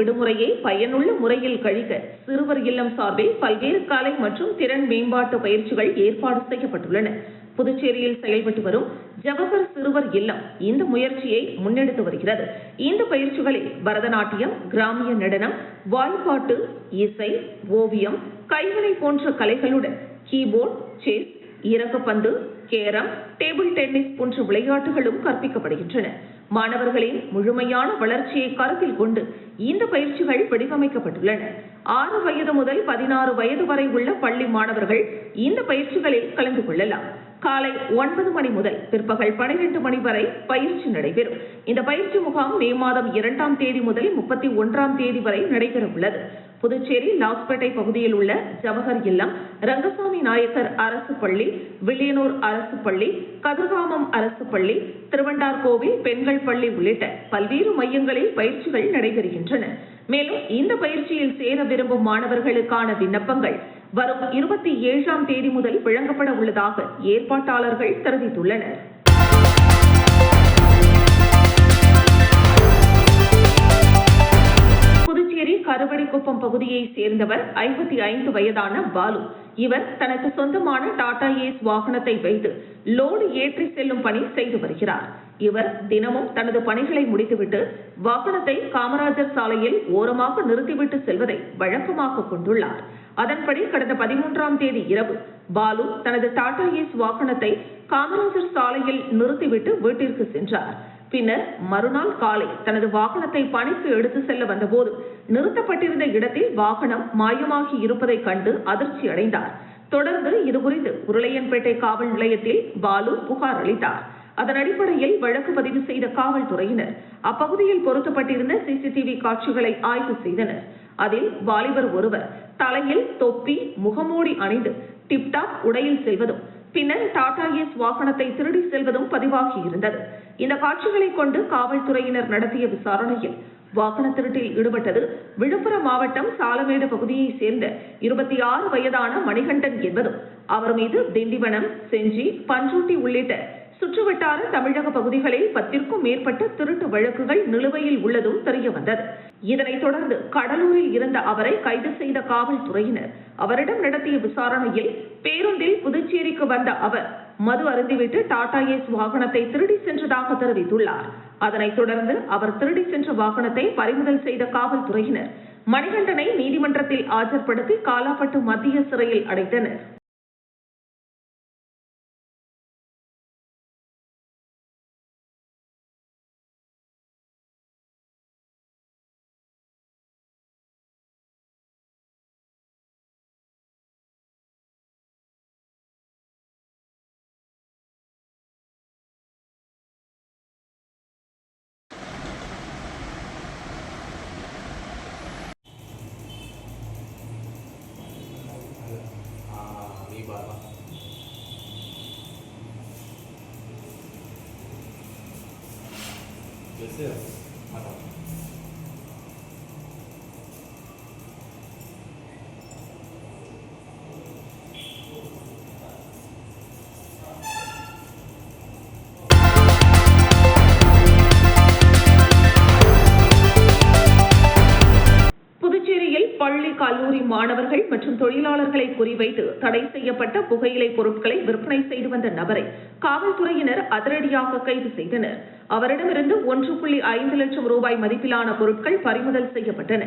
விடுமுறையை பயனுள்ள முறையில் கழிக்க சிறுவர் இல்லம் சார்பில் பல்வேறு கலை மற்றும் திறன் மேம்பாட்டு பயிற்சிகள் ஏற்பாடு செய்யப்பட்டுள்ளன. புதுச்சேரியில் செயல்பட்டு வரும் ஜவஹர் சிறுவர் இல்லம் இந்த முயற்சியை முன்னெடுத்து வருகிறது. இந்த பயிற்சிகளில் பரதநாட்டியம், கிராமிய நடனம், வாய்ப்பாட்டு, இசை, ஓவியம், கைவினை போன்ற கலைகளுடன் கீபோர்டு, செஸ், இறகுப்பந்து, கேரம், டேபிள் டென்னிஸ் போன்ற விளையாட்டுகளும் கற்பிக்கப்படுகின்றன. மாணவர்களின் முழுமையான வளர்ச்சியை கருத்தில் கொண்டு இந்த பயிற்சிகள் வடிவமைக்கப்பட்டுள்ளன. 6 வயது முதல் 16 வயது வரை உள்ள பள்ளி மாணவர்கள் இந்த பயிற்சிகளில் கலந்து கொள்ளலாம். காலை 9 மணி முதல் பிற்பகல் 12 மணி வரை பயிற்சி நடைபெறும். இந்த பயிற்சி முகாம் மே மாதம் 2ஆம் தேதி முதல் 31ஆம் தேதி வரை நடைபெற உள்ளது. புதுச்சேரி லாஸ்பேட்டை பகுதியில் உள்ள ஜவஹர் இல்லம், ரங்கசாமி நாயக்கர் அரசு பள்ளி, வில்லியனூர் அரசு பள்ளி, கதிர்காமம் அரசு பள்ளி, திருவண்டார்கோவில் பெண்கள் பள்ளி உள்ளிட்ட பல்வேறு மையங்களில் பயிற்சிகள் நடைபெறுகின்றன. மேலும் இந்த பயிற்சியில் சேர விரும்பும் மாணவர்களுக்கான விண்ணப்பங்கள் வரும் 27ஆம் தேதி முதல் வழங்கப்பட உள்ளதாக ஏற்பாட்டாளர்கள் தெரிவித்துள்ளனர். கருவடிக்குப்பம் பகுதியை சேர்ந்தவர் 55 வயதான பாலு. இவர் தனக்கு சொந்தமான டாடா ஏஸ் வாகனத்தை வைத்து லோடு ஏற்றி செல்லும் பணி செய்து வருகிறார். இவர் தினமும் தனது பணிகளை முடித்துவிட்டு வாகனத்தை காமராஜர் சாலையில் ஓரமாக நிறுத்திவிட்டு செல்வதை வழக்கமாக கொண்டுள்ளார். அதன்படி கடந்த 13ஆம் தேதி இரவு பாலு தனது டாடா ஏஸ் வாகனத்தை காமராஜர் சாலையில் நிறுத்திவிட்டு வீட்டிற்கு சென்றார். பின்னர் மறுநாள் காலை தனது வாகனத்தை பணிக்கு எடுத்து செல்ல வந்தபோது நிறுத்தப்பட்டிருந்த இடத்தில் வாகனம் மாயமாகி இருப்பதை கண்டு அதிர்ச்சி அடைந்தார். தொடர்ந்து இதுகுறித்து உருளையன்பேட்டை காவல் நிலையத்தில் பாலு புகார் அளித்தார். அதன் அடிப்படையில் வழக்கு பதிவு செய்த காவல்துறையினர் அப்பகுதியில் பொருத்தப்பட்டிருந்த சிசிடிவி காட்சிகளை ஆய்வு செய்தனர். அதில் வாலிபர் ஒருவர் தலையில் தொப்பி, முகமூடி அணிந்து டிப்டாப் உடையில் செல்வதும் பின்னர் டாடா ஏஸ் வாகனத்தை திருடி செல்வதும் பதிவாகி இருந்தது. இந்த காட்சிகளை கொண்டு காவல்துறையினர் நடத்திய விசாரணையில் வாகன திருட்டில் ஈடுபட்டது விழுப்புரம் மாவட்டம் சாலமேடு பகுதியை சேர்ந்த 26 வயதான மணிகண்டன் என்பதும், அவர் மீது திண்டிவனம், செஞ்சி, பண்ருட்டி உள்ளிட்ட சுற்றுவட்டார தமிழக பகுதிகளில் 10க்கும் மேற்பட்ட திருட்டு வழக்குகள் நிலுவையில் உள்ளதும் தெரியவந்தது. இதனைத் தொடர்ந்து கடலூரில் இருந்த அவரை கைது செய்த காவல்துறையினர் அவரிடம் நடத்திய விசாரணையில் பேருந்தில் புதுச்சேரிக்கு வந்த அவர் மது அருந்திவிட்டு டாடா ஏஸ் வாகனத்தை திருடி சென்றதாக தெரிவித்துள்ளார். அதனைத் தொடர்ந்து அவர் திருடி சென்ற வாகனத்தை பறிமுதல் செய்த காவல்துறையினர் மணிகண்டனை நீதிமன்றத்தில் ஆஜர்படுத்தி காலாப்பட்டு மத்திய சிறையில் அடைத்தனர். பள்ளி, கல்லூரி மாணவர்கள் மற்றும் தொழிலாளர்களை குறிவைத்து தடை செய்யப்பட்ட புகையிலை பொருட்களை விற்பனை செய்து வந்த நபரை காவல்துறையினர் அதிரடியாக கைது செய்தனர். அவரிடமிருந்து 1.5 லட்சம் ரூபாய் மதிப்பிலான பொருட்கள் பறிமுதல் செய்யப்பட்டன.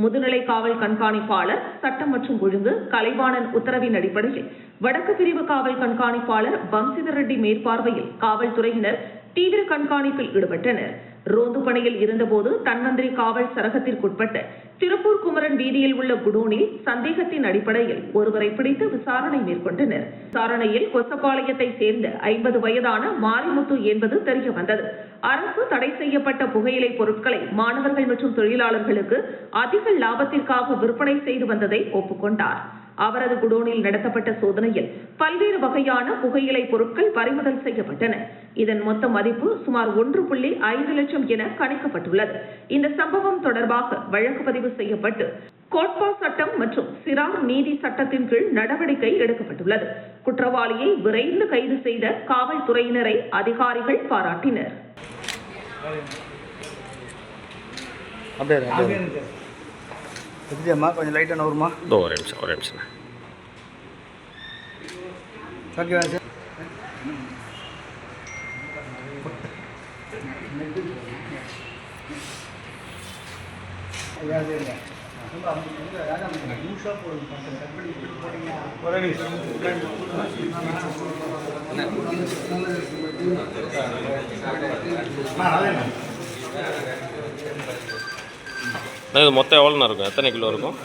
முதுநிலை காவல் கண்காணிப்பாளர், சட்டம் மற்றும் ஒழுங்கு கலைவாணன் உத்தரவின் அடிப்படையில் வடக்கு பிரிவு காவல் கண்காணிப்பாளர் வம்சிதர் ரெட்டி மேற்பார்வையில் காவல்துறையினர் தீவிர கண்காணிப்பில் ஈடுபட்டனர். ரோந்து பணியில் இருந்தபோது தன்வந்திரி காவல் சரகத்திற்குட்பட்ட திருப்பூர் குமரன் வீதியில் உள்ள குடோனில் சந்தேகத்தின் அடிப்படையில் ஒருவரை பிடித்து விசாரணை மேற்கொண்டனர். விசாரணையில் கொசப்பாளையத்தை சேர்ந்த 50 வயதான மாரிமுத்து என்பது தெரிய வந்தது. அரசு தடை செய்யப்பட்ட புகையிலை பொருட்களை மாணவர்கள் மற்றும் தொழிலாளர்களுக்கு அதிக லாபத்திற்காக விற்பனை செய்து வந்ததை ஒப்புக்கொண்டார். அவரது குடோனில் நடத்தப்பட்ட சோதனையில் பல்வேறு வகையான புகையிலை பொருட்கள் பறிமுதல் செய்யப்பட்டன. இதன் மொத்த மதிப்பு சுமார் 1.5 லட்சம் என கணிக்கப்பட்டுள்ளது. இந்த சம்பவம் தொடர்பாக வழக்கு பதிவு செய்யப்பட்டு கோட்பா சட்டம் மற்றும் சிறார் நீதி சட்டத்தின் கீழ் நடவடிக்கை எடுக்கப்பட்டுள்ளது. குற்றவாளியை விரைந்து கைது செய்த காவல்துறையினரை அதிகாரிகள் பாராட்டினர். எப்படியாம்மா கொஞ்சம் லைட்டாக நவருமா? ஒரு நிமிஷம் ஓகேவா சார்? இது மொத்தம் எவ்வளோண்ணா இருக்கும்? எத்தனை கிலோ இருக்கும்?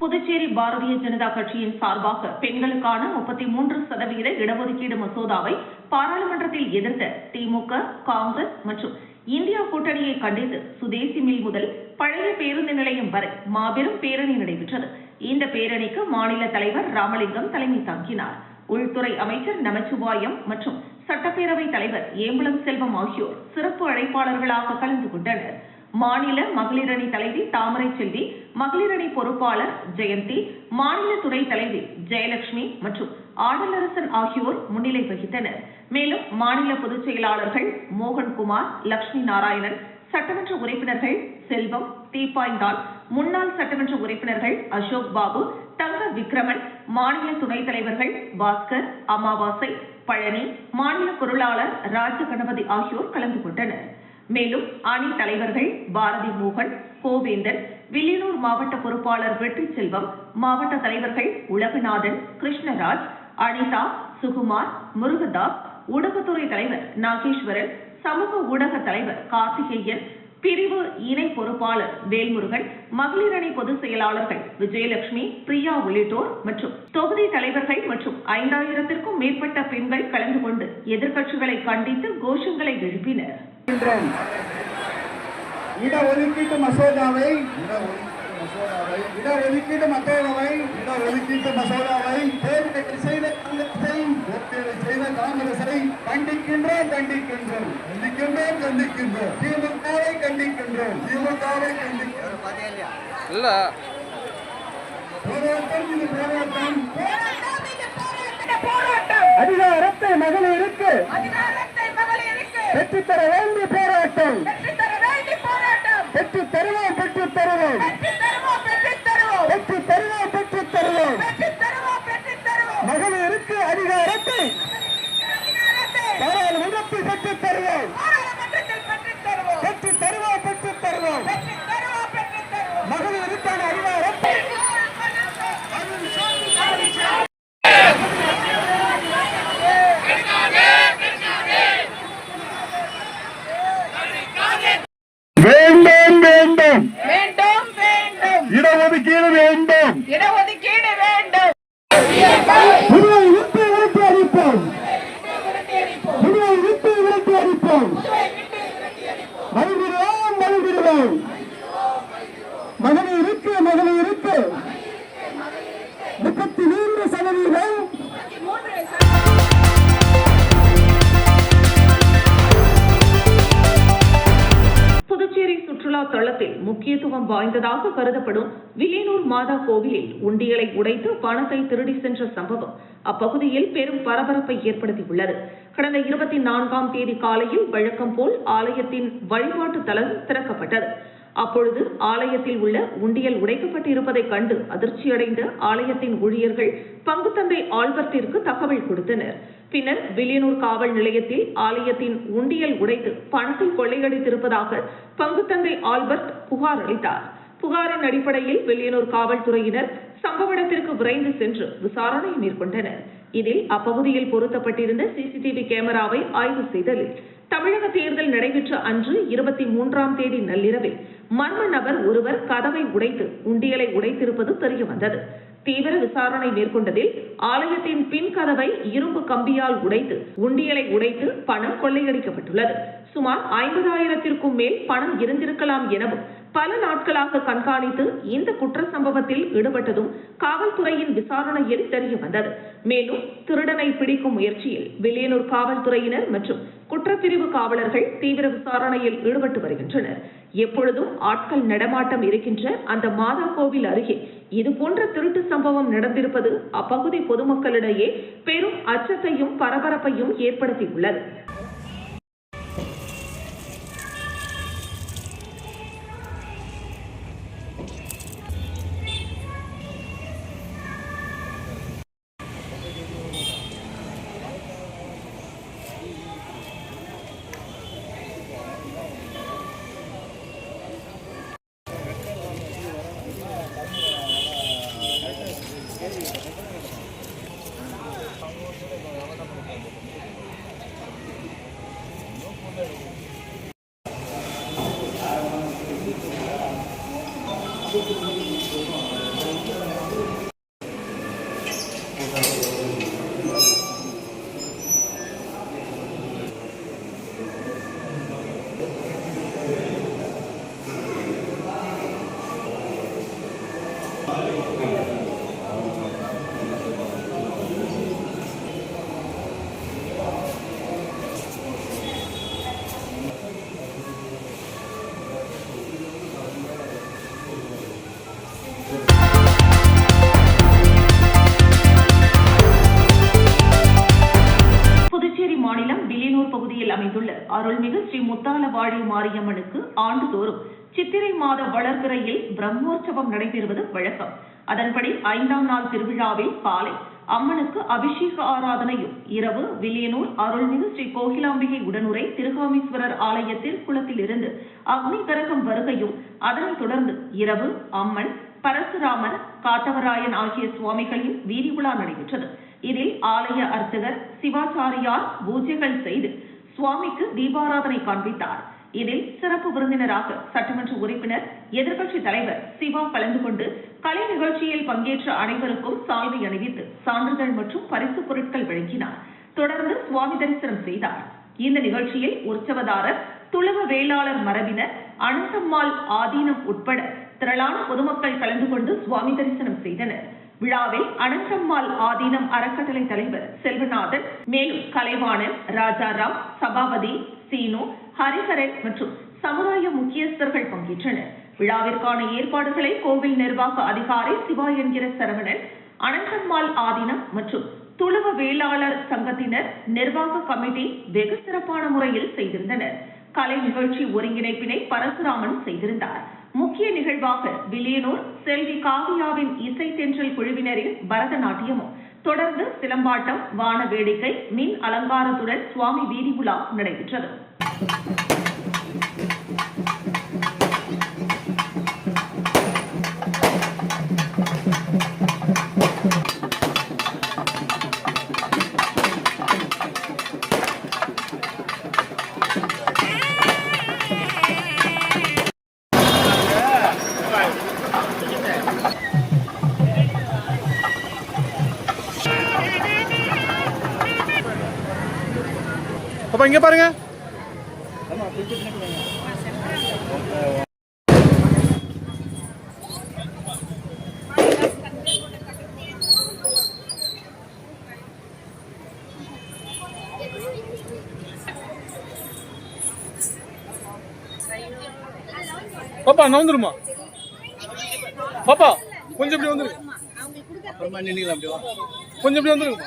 புதுச்சேரி பாரதிய ஜனதா கட்சியின் சார்பாக பெண்களுக்கான 33% இடஒதுக்கீடு மசோதாவை பாராளுமன்றத்தில் எதிர்த்த திமுக, காங்கிரஸ் மற்றும் இந்தியா கூட்டணியை கண்டித்து சுதேசி மில் முதல் பழைய பேருந்து நிலையம் வரை மாபெரும் பேரணி நடைபெற்றது. இந்த பேரணிக்கு மாநில தலைவர் ராமலிங்கம் தலைமை தாங்கினார். உள்துறை அமைச்சர் நமச்சிவாயம் மற்றும் சட்டப்பேரவைத் தலைவர் ஏம்பலம் செல்வம் ஆகியோர் சிறப்பு அழைப்பாளர்களாக கலந்து கொண்டனர். மாநில மகளிரணி தலைவி தாமரை செல்வி, மகளிரணி பொறுப்பாளர் ஜெயந்தி, மாநில துணைத் தலைவி ஜெயலட்சுமி மற்றும் ஆடலரசன் ஆகியோர் முன்னிலை வகித்தனர். மேலும் மாநில பொதுச் செயலாளர்கள் மோகன்குமார், லட்சுமி நாராயணன், சட்டமன்ற உறுப்பினர்கள் செல்வம், தீப்பாய்ந்தாள், முன்னாள் சட்டமன்ற உறுப்பினர்கள் அசோக் பாபு, தங்க விக்ரமன், மாநில துணைத் தலைவர்கள் பாஸ்கர், அமாவாசை, பழனி, மாநில பொருளாளர் ராஜகணபதி ஆகியோர் கலந்து கொண்டனர். மேலும் அணி தலைவர்கள் பாரதி மோகன், கோவேந்தன், வில்லியனூர் மாவட்ட பொறுப்பாளர் வெற்றி செல்வம், மாவட்ட தலைவர்கள் உலகநாதன், கிருஷ்ணராஜ், அனிதா, சுகுமார், முருகதாஸ், ஊடகத்துறை தலைவர் நாகேஸ்வரன், சமூக ஊடக தலைவர் கார்த்திகேயன், பிரிவு இணை பொறுப்பாளர் வேல்முருகன், மகளிரணி பொதுச் செயலாளர்கள் விஜயலட்சுமி, பிரியா உள்ளிட்டோர் மற்றும் தொகுதி தலைவர்கள் மற்றும் 5000த்திற்கும் மேற்பட்ட பெண்கள் கலந்து கொண்டு எதிர்க்கட்சிகளை கண்டித்து கோஷங்களை எழுப்பினர். இடஒதுக்கீட்டு மசோதாவை தேர்தல் செய்த காங்கிரஸை கண்டிக்கின்றோம். திமுகவை கண்டிக்கின்றோம். இல்ல அதிகாரத்தை மகளிருக்கு பெற்றுத்தர வேண்டிய போராட்டம். பெற்றுத் தருவோம். மகளிருக்கு அதிகாரத்தை பாராளுமன்றத்தில் பெற்றுத் தருவோம். மகளிருக்கான அதிகாரத்தை வேண்டும். இடஒதுக்கீடு வேண்டும். புதுவை விட்டு அடிப்போம். மகிழ்கிறோம். மகளிருக்கு 33%. புதுச்சேரி சுற்றுலா தளத்தில் முக்கியத்துவம் வாய்ந்ததாக கருதப்படும் வில்லியனூர் மாதா கோவிலில் உண்டியலை உடைத்து பணத்தை திருடி சென்ற சம்பவம் அப்பகுதியில் பெரும் பரபரப்பை ஏற்படுத்தியுள்ளது. கடந்த 24ஆம் தேதி காலையில் வழக்கம் போல் ஆலயத்தின் வழிபாட்டு தலம் திறக்கப்பட்டது. அப்பொழுது ஆலயத்தில் உள்ள உண்டியல் உடைக்கப்பட்டிருப்பதைக் கண்டு அதிர்ச்சியடைந்த ஆலயத்தின் ஊழியர்கள் பங்குத்தந்தை ஆல்பர்ட்டிற்கு தகவல் கொடுத்தனர். பின்னர் வில்லியனூர் காவல் நிலையத்தில் ஆலயத்தின் உண்டியல் உடைத்து பணத்தை கொள்ளையடித்திருப்பதாக பங்குத்தந்தை ஆல்பர்ட் புகார் அளித்தார். புகாரின் அடிப்படையில் வில்லியனூர் காவல்துறையினர் சம்பவ இடத்திற்கு விரைந்து சென்று விசாரணை மேற்கொண்டனர். இதில் அப்பகுதியில் பொருத்தப்பட்டிருந்த சிசிடிவி கேமராவை ஆய்வு செய்ததில் தமிழக தேர்தல் நடைபெற்ற அன்று 23ஆம் தேதி நள்ளிரவில் மர்ம நபர் ஒருவர் கதவை உடைத்து உண்டியலை உடைத்திருப்பது தெரியவந்தது. தீவிர விசாரணை மேற்கொண்டதில் ஆலயத்தின் பின் கதவை இரும்பு கம்பியால் உடைத்து உண்டியலை உடைத்து பணம் கொள்ளையடிக்கப்பட்டுள்ளது. சுமார் 50,000த்திற்கும் மேல் பணம் இருந்திருக்கலாம் எனவும் பல நாட்களாக கண்காணித்து இந்த குற்ற சம்பவத்தில் ஈடுபட்டதும் காவல்துறையின் விசாரணையில் தெரியவந்தது. மேலும் திருடனை பிடிக்கும் முயற்சியில் வில்லியனூர் காவல்துறையினர் மற்றும் குற்றப்பிரிவு காவலர்கள் தீவிர விசாரணையில் ஈடுபட்டு வருகின்றனர். எப்பொழுதும் ஆட்கள் நடமாட்டம் இருக்கின்ற அந்த மாதா கோவில் அருகே இதுபோன்ற திருட்டு சம்பவம் நடந்திருப்பது அப்பகுதி பொதுமக்களிடையே பெரும் அச்சத்தையும் பரபரப்பையும் ஏற்படுத்தியுள்ளது. அமைந்துள்ள அருள்மிகு ஸ்ரீ முத்தாலவாடி மாரியம்மனுக்கு ஆண்டுதோறும் சித்திரை மாத வளர்பிறையில் பிரம்மோற்சவம் நடைபெறுவது வழக்கம். அதன்படி 5ஆம் நாள் திருவிழாவில் காலை அம்மனுக்கு அபிஷேக ஆராதனையும், இரவு வில்லியனூர் அருள்மிகு ஸ்ரீ கோகிலாம்பிகை உடனுரை திருகாமீஸ்வரர் ஆலயத்தில் குளத்தில் இருந்து அக்னி கரகம் வருகையும், அதனைத் தொடர்ந்து இரவு அம்மன், பரசுராமர், காத்தவராயன் ஆகிய சுவாமிகளின் வீதி உலா நடைபெற்றது. இதில் ஆலய அர்ச்சகர் சிவாச்சாரியார் பூஜைகள் செய்து சுவாமிக்கு தீபாராதனை காண்பித்தார். இதில் சிறப்பு விருந்தினராக சட்டமன்ற உறுப்பினர், எதிர்க்கட்சித் தலைவர் சிவா கலந்து கொண்டு கலை நிகழ்ச்சியில் பங்கேற்ற அனைவருக்கும் சால்வை அணிவித்து சான்றிதழ் மற்றும் பரிசுப் பொருட்கள் வழங்கினார். தொடர்ந்து சுவாமி தரிசனம் செய்தார். இந்த நிகழ்ச்சியில் உற்சவதாரர், துளுவ வேளாளர் மரபினர், அனந்தம்மாள் ஆதீனம் உட்பட திரளான பொதுமக்கள் கலந்து கொண்டு சுவாமி தரிசனம் செய்தனர். விழாவில் அனந்தம்மாள் ஆதீனம் அறக்கட்டளை தலைவர் செல்வநாதன், மேலும் கலைவாணன், ராஜாராம், சபாபதி, சீனு, ஹரிஹரன் மற்றும் சமுதாய முக்கியஸ்தர்கள் பங்கேற்றனர். விழாவிற்கான ஏற்பாடுகளை கோவில் நிர்வாக அதிகாரி சிவா என்கிற சரவணன், அனந்தம்மாள் ஆதீனம் மற்றும் துளுவ வேளாளர் சங்கத்தினர் நிர்வாக கமிட்டி வெகு சிறப்பான முறையில் செய்திருந்தனர். கலை நிகழ்ச்சி ஒருங்கிணைப்பினை பரசுராமன் செய்திருந்தார். முக்கிய நிகழ்வாக வில்லியனூர் செல்வி காவியாவின் இசை தென்றல் குழுவினரின் பரதநாட்டியமும், தொடர்ந்து சிலம்பாட்டம், வான வேடிக்கை, மின் அலங்காரத்துடன் சுவாமி வீதி உலா நடைபெற்றது. அப்ப இங்க பாருங்க. பாப்பா நவுந்துருமா? பாப்பா கொஞ்சம் இப்படி வந்துருங்க. கொஞ்சம் இப்படி வந்துருங்க.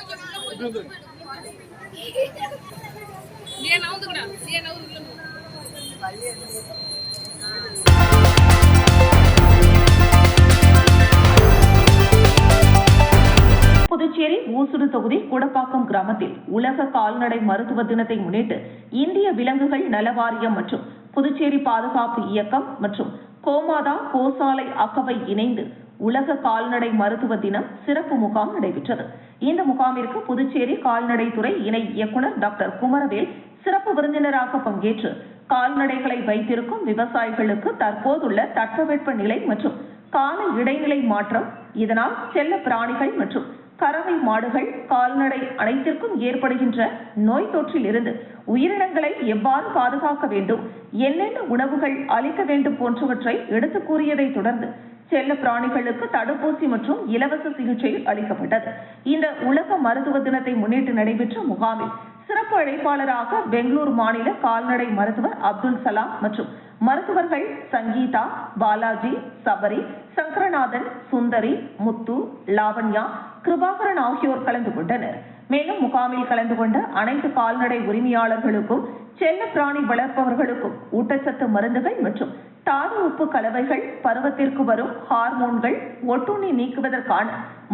புதுச்சேரி ஊசுடு தொகுதி குடப்பாக்கம் கிராமத்தில் உலக கால்நடை மருத்துவ தினத்தை முன்னிட்டு இந்திய விலங்குகள் நல வாரியம் மற்றும் புதுச்சேரி பாதுகாப்பு இயக்கம் மற்றும் கோமாதா கோசாலை அக்கவை இணைந்து உலக கால்நடை மருத்துவ தினம் சிறப்பு முகாம் நடைபெற்றது. இந்த முகாமிற்கு புதுச்சேரி கால்நடைத்துறை இணை இயக்குநர் டாக்டர் குமரவேல் சிறப்பு விருந்தினராக பங்கேற்று கால்நடைகளை வைத்திருக்கும் விவசாயிகளுக்கு தற்போதுள்ள தட்பவெட்ப நிலை மற்றும் கால இடைநிலை மாற்றம், இதனால் செல்ல பிராணிகள் மற்றும் கறவை மாடுகள், கால்நடை அனைத்திற்கும் ஏற்படுகின்ற நோய் தொற்றில் இருந்து உயிரினங்களை எவ்வாறு பாதுகாக்க வேண்டும், என்னென்ன உணவுகள் அளிக்க வேண்டும் போன்றவற்றை எடுத்து கூறியதை தொடர்ந்து செல்ல பிராணிகளுக்கு தடுப்பூசி மற்றும் இலவச சிகிச்சை அளிக்கப்பட்டது. இந்த உலக மருத்துவ தினத்தை முன்னிட்டு நடைபெற்ற முகாமில் சிறப்பு அழைப்பாளராக பெங்களூர் மாநில கால்நடை மருத்துவர் அப்துல் சலாம் மற்றும் மருத்துவர்கள் சங்கீதா, பாலாஜி, சபரி, சங்கரநாதன், சுந்தரி, முத்து, லாவண்யா, கிருபாகரன் ஆகியோர் கலந்து கொண்டனர். மேலும் முகாமில் கலந்து கொண்ட அனைத்து கால்நடை உரிமையாளர்களுக்கும் செல்ல பிராணி வளர்ப்பவர்களுக்கும் ஊட்டச்சத்து மருந்துகள் மற்றும் தாது உப்பு கலவைகள், பருவத்திற்கு வரும் ஹார்மோன்கள், ஒட்டுண்ணி நீக்குவதற்கான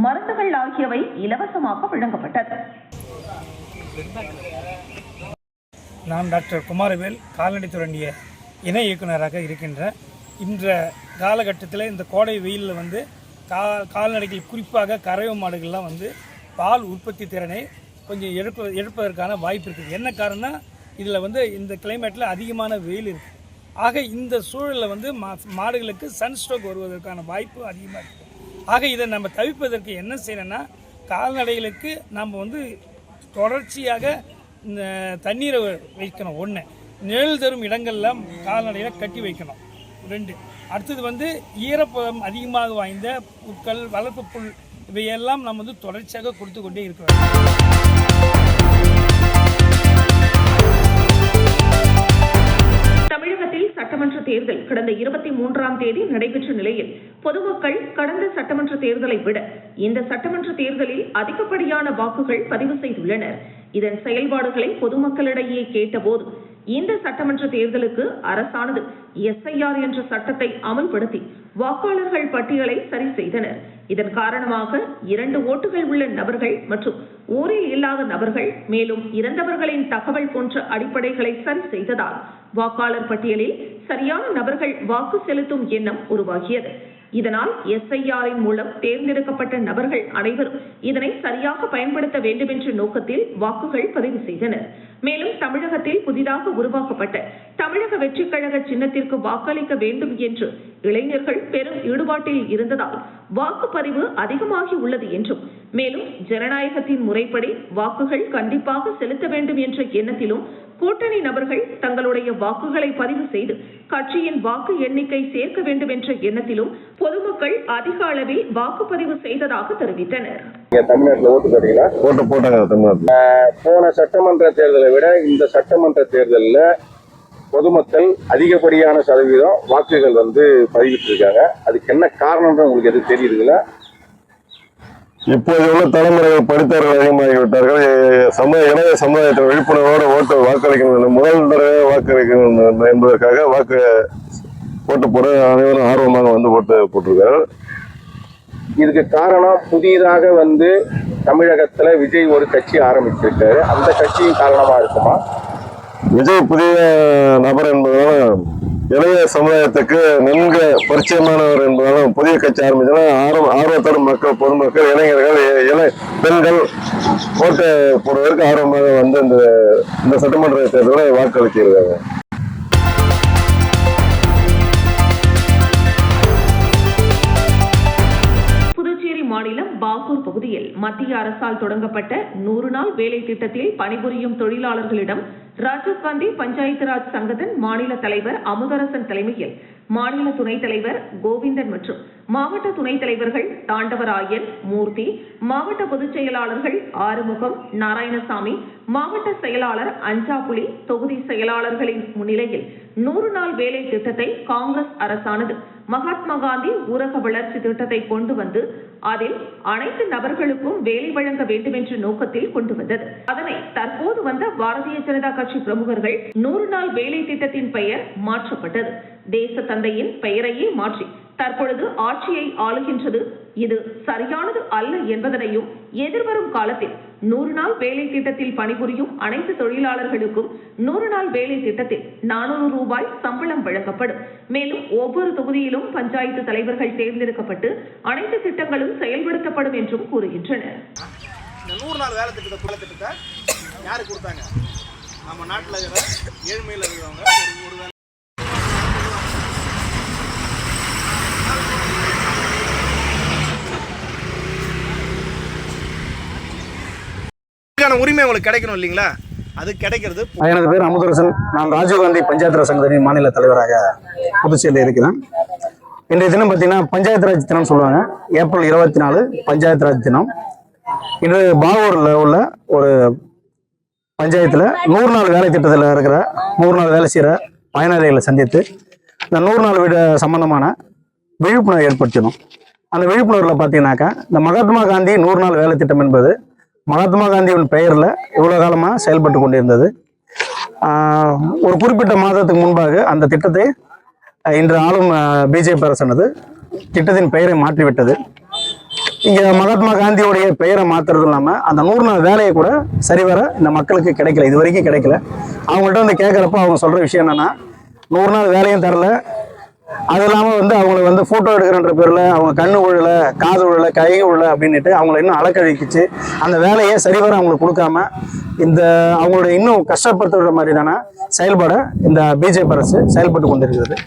மருந்துகள் ஆகியவை இலவசமாக வழங்கப்பட்டது. நான் டாக்டர் குமாரவேல், கால்நடைத்துறை இணை இயக்குநராக இருக்கின்றேன். இன்ற காலகட்டத்தில் இந்த கோடை வெயிலில் கால்நடைகள் குறிப்பாக கறவை மாடுகள்லாம் பால் உற்பத்தி திறனை கொஞ்சம் எடுப்பதற்கான வாய்ப்பு இருக்குது. என்ன காரணம்னா இதில் இந்த கிளைமேட்டில் அதிகமான வெயில் இருக்குது. ஆக இந்த சூழலில் மாடுகளுக்கு சன்ஸ்ட்ரோக் வருவதற்கான வாய்ப்பு அதிகமாக இருக்குது. ஆக இதை நம்ம தவிர்ப்பதற்கு என்ன செய்யணும்னா, கால்நடைகளுக்கு நம்ம தொடர்ச்சியாக இந்த தண்ணீரை வைக்கணும். 1, நிழல் தரும் இடங்கள்லாம் கால்நடைகளை கட்டி வைக்கணும். 2, அடுத்தது ஈரப்பதம் அதிகமாக வாய்ந்த புற்கள், வளர்ப்பு புல் இவையெல்லாம் நம்ம தொடர்ச்சியாக கொடுத்து கொண்டே இருக்கிறோம். தமிழகத்தில் சட்டமன்ற தேர்தல் கடந்த 23ஆம் தேதி நடைபெற்ற நிலையில் பொதுமக்கள் கடந்த சட்டமன்ற தேர்தலை விட இந்த சட்டமன்ற தேர்தலில் அதிகப்படியான வாக்குகள் பதிவு செய்துள்ளனர். இதன் செயல்பாடுகளை பொதுமக்களிடையே கேட்டபோது இந்த சட்டமன்ற தேர்தலுக்கு அரசானது SIR என்ற சட்டத்தை அமல்படுத்தி வாக்காளர்கள் பட்டியலை சரி செய்தனர். இதன் காரணமாக 2 ஓட்டுகள் உள்ள நபர்கள் மற்றும் ஊரில் இல்லாத நபர்கள், மேலும் இறந்தவர்களின் தகவல் போன்ற அடிப்படைகளை சரி செய்ததால் வாக்காளர் பட்டியலில் சரியான நபர்கள் வாக்கு செலுத்தும் எண்ணம் உருவாகியது. இதனால் SIR-இன் மூலம் தேர்ந்தெடுக்கப்பட்ட நபர்கள் அனைவரும் இதனை சரியாக பயன்படுத்த வேண்டும் என்ற நோக்கத்தில் வாக்குகள் பதிவு செய்தனர். மேலும் தமிழகத்தில் புதிதாக உருவாக்கப்பட்ட தமிழக வெற்றிக் கழக சின்னத்திற்கு வாக்களிக்க வேண்டும் என்று இளைஞர்கள் பெரும் ஈடுபாட்டில் இருந்ததால் வாக்குப்பதிவு அதிகமாகி உள்ளது என்றும், மேலும் ஜனநாயகத்தின் முறைப்படி வாக்குகள் கண்டிப்பாக செலுத்த வேண்டும் என்ற எண்ணத்திலும் கூட்டணி நபர்கள் தங்களுடைய வாக்குகளை பதிவு செய்து கட்சியின் வாக்கு எண்ணிக்கை சேர்க்க வேண்டும் என்ற எண்ணத்திலும் பொதுமக்கள் அதிக அளவில் வாக்குப்பதிவு செய்ததாக தெரிவித்தனர். தமிழ்நாட்டில் ஓட்டு போட்டீங்களா? ஓட்டு போட்டாங்க தமிழ்நாட்டில். போன சட்டமன்ற தேர்தலை விட இந்த சட்டமன்ற தேர்தலில் பொதுமக்கள் அதிகப்படியான சதவீதம் வாக்குகள் பதிவிட்டு இருக்காங்க. அதுக்கு என்ன காரணம்னு உங்களுக்கு எது தெரியுதுங்களா? இப்போது உள்ள தலைமுறைகள் படித்தவர்கள் அதிகமாகிவிட்டார்கள். இளைய சமுதாயத்தில் விழிப்புணர்வோடு ஓட்டு வாக்களிக்கணும், முதல் தடவை வாக்களிக்கணும் என்பதற்காக ஓட்டு போட அனைவரும் ஆர்வமாக ஓட்டு போட்டிருக்கார்கள். இதுக்கு காரணம் புதிதாக தமிழகத்துல விஜய் ஒரு கட்சி ஆரம்பிச்சிருக்காரு. அந்த கட்சியின் காரணமா இருக்குமா? விஜய் புதிய நபர் என்பதாலும் இளைய சமுதாயத்துக்கு நன்கு பரிச்சயமானவர் என்பதாலும் புதிய கட்சி ஆரம்பித்தாலும் ஆர்வத்தோடு மக்கள், பொதுமக்கள், இளைஞர்கள், பெண்கள் ஓட்டு போடுவதற்கு ஆர்வமாக இந்த சட்டமன்ற தேர்தலை வாக்களிக்கிறாங்க. மாநிலம் பாகூர் பகுதியில் மத்திய அரசால் தொடங்கப்பட்ட 100 நாள் வேலை திட்டத்தில் பணிபுரியும் தொழிலாளர்களிடம் ராஜீவ்காந்தி பஞ்சாயத்து ராஜ் சங்கத்தின் மாநில தலைவர் அமுதரசன் தலைமையில் மாநில துணைத் தலைவர் கோவிந்தன் மற்றும் மாவட்ட துணைத் தலைவர்கள் தாண்டவராயன், மூர்த்தி, மாவட்ட பொதுச் செயலாளர்கள் ஆறுமுகம், நாராயணசாமி, மாவட்ட செயலாளர் அஞ்சாப்புலி, தொகுதி செயலாளர்களின் முன்னிலையில் 100 நாள் வேலை திட்டத்தை காங்கிரஸ் அரசானது மகாத்மா காந்தி ஊரக வளர்ச்சி திட்டத்தை கொண்டு அதில் அனைத்து நபர்களுக்கும் வேலை வழங்க வேண்டும் என்ற நோக்கத்தில் கொண்டு வந்தது. அதனை தற்போது பாரதிய ஜனதா கட்சி பிரமுகர்கள் 100 நாள் வேலை திட்டத்தின் பெயர் மாற்றப்பட்டது. தேச தந்தையின் பெயரையே மாற்றி தற்பொழுது ஆட்சியை ஆளுகின்றது. இது சரியானது அல்ல என்பதனையும் எதிர்வரும் காலத்தில் 100 நாள் வேலை திட்டத்தில் பணிபுரியும் அனைத்து தொழிலாளர்களுக்கும் 100 நாள் வேலை திட்டத்தில் 400 ரூபாய் சம்பளம் வழங்கப்படும். மேலும் ஒவ்வொரு தொகுதியிலும் பஞ்சாயத்து தலைவர்கள் தேர்ந்தெடுக்கப்பட்டு அனைத்து திட்டங்களும் செயல்படுத்தப்படும் என்றும் கூறுகின்றனர். இந்த 100 நாள் வேலை திட்டத்தை யாரு கொடுத்தாங்க? நம்ம நாட்டில் இருக்கிற ஏழ்மையில் இருக்கிறவங்க உரிமை உங்களுக்கு கிடைக்கணும் இல்லைங்களா? அது கிடைக்கிறது. எனது பேர் அமுதரசன். நான் ராஜீவ்காந்தி பஞ்சாயத்து ராஜ் சங்கத்தின் மாநில தலைவராக புதுச்சேரியில் இருக்கிறேன். இன்றைய தினம் பார்த்தீங்கன்னா பஞ்சாயத்து ராஜ் தினம் சொல்லுவாங்க. ஏப்ரல் 24 பஞ்சாயத்து ராஜ் தினம். இன்று பாகூரில் உள்ள ஒரு 100 நாள் வேலை திட்டத்தை பற்றி பேச வந்திருக்கிறேன். இன்றைய தினம் பார்த்தீங்கன்னா பஞ்சாயத்து ராஜ் தினம் சொல்லுவாங்க. ஏப்ரல் 24 பஞ்சாயத்து ராஜ் தினம். இன்று பாகூரில் உள்ள ஒரு 100 நாள் வேலை திட்டத்தை பற்றி பேச வந்திருக்கிறேன். இன்றைய தினம் பார்த்தீங்கன்னா பஞ்சாயத்து ராஜ் தினம் சொல்லுவாங்க. ஏப்ரல் 24 பஞ்சாயத்தில் 100 நாள் வேலை திட்டத்தில் இருக்கிற 100 நாள் வேலை செய்கிற பயனாளிகளை சந்தித்து இந்த 100 நாள் வீடு சம்பந்தமான விழிப்புணர்வு ஏற்படுத்தணும். அந்த விழிப்புணர்வில் பார்த்தீங்கன்னாக்கா இந்த மகாத்மா காந்தி 100 நாள் வேலை திட்டம் என்பது மகாத்மா காந்தியின் பெயரில் இவ்வளோ காலமாக செயல்பட்டு கொண்டிருந்தது. ஒரு குறிப்பிட்ட மாதத்துக்கு முன்பாக அந்த திட்டத்தை இன்று ஆளும் பிஜேபி அரசானது திட்டத்தின் பெயரை மாற்றிவிட்டது. இங்கே மகாத்மா காந்தியோடைய பெயரை மாற்றுறது இல்லாமல் அந்த 100 நாள் வேலையை கூட சரிவர இந்த மக்களுக்கு கிடைக்கல, இது வரைக்கும் கிடைக்கல. அவங்கள்ட்ட வந்து கேட்குறப்ப அவங்க சொல்கிற விஷயம் என்னென்னா 100 நாள் வேலையும் தரல, அது இல்லாமல் வந்து அவங்கள வந்து ஃபோட்டோ எடுக்கிறன்ற பேரில் அவங்க கண்ணு விழல, காது விழல, கை விழல அப்படின்ட்டு அவங்கள இன்னும் அலக்கழிக்கிச்சு. அந்த வேலையை சரிவர அவங்களுக்கு கொடுக்காம இந்த அவங்களோட இன்னும் கஷ்டப்படுத்துகிற மாதிரி தானே செயல்பட இந்த பிஜேபி அரசு செயல்பட்டு கொண்டிருக்கிறது.